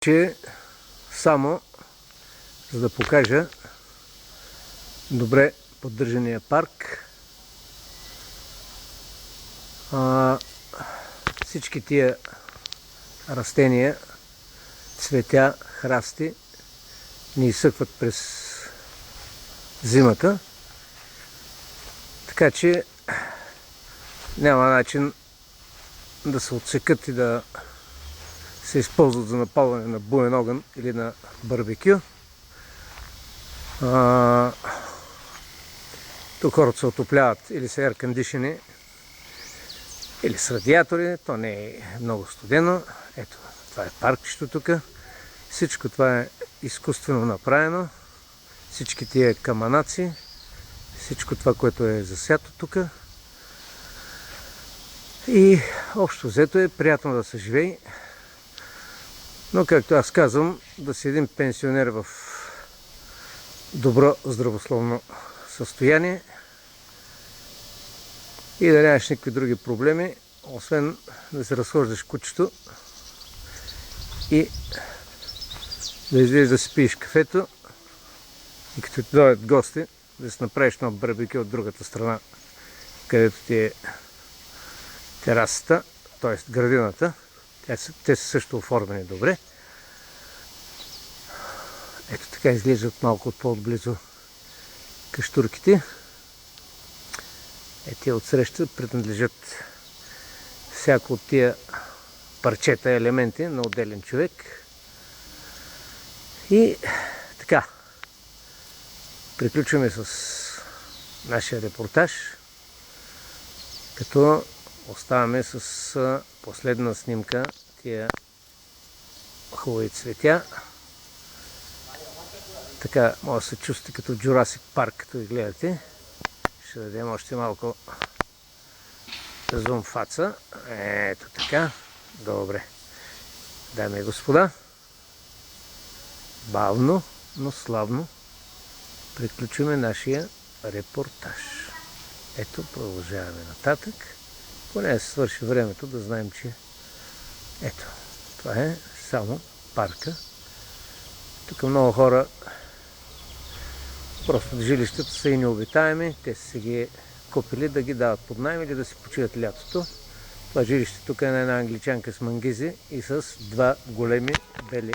че само за да покажа добре поддържания парк. Всички тия растения, цветя, храсти ни изсъхват през зимата, така че няма начин да се отсекат и да се използват за напалване на буен огън или на барбекю. Тук хората се отопляват или с еркондишени, или с радиатори. То не е много студено. Ето, това е паркчето тук. Всичко това е изкуствено направено. Всички тия каманаци, всичко това, което е засято тук. И общо взето е приятно да се живее. Но както аз казвам, да си един пенсионер в добро здравословно състояние и да нямаш никакви други проблеми, освен да се разхождаш кучето и да излезеш да си пиеш кафето и като ти дойдат гости, да си направиш едно барбекю от другата страна, където ти е терасата, т.е. градината. Те са също оформени добре. Ето така изглеждат малко от по-отблизо каштурките. Те отсреща принадлежат всяко от тия парчета, елементи на отделен човек. И така, приключваме с нашия репортаж, като оставаме с последна снимка тия хубави цветя. Така може да се чувствате като Jurassic Park, като ги гледате. Ще дадем още малко зум фаца. Ето така. Добре. Дами и господа, бавно, но славно приключваме нашия репортаж. Ето, продължаваме нататък. Поне да се свърши времето, да знаем, че ето, това е само парка. Тук много хора, просто жилищата са и необитаеми, те са си ги купили да ги дават под наем или да си почиват лятото. Това жилище тук е на една англичанка с мангизи и с два големи бели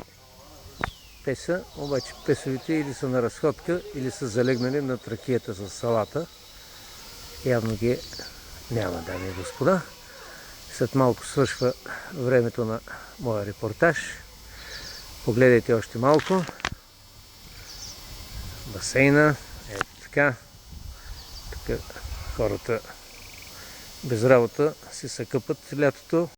песа, обаче песовите или са на разходка, или са залегнали на ракията с салата. Явно ги няма, дами и господа. След малко свършва времето на моя репортаж. Погледайте още малко. Басейна. Ето така. Тук хората без работа си се къпат лятото.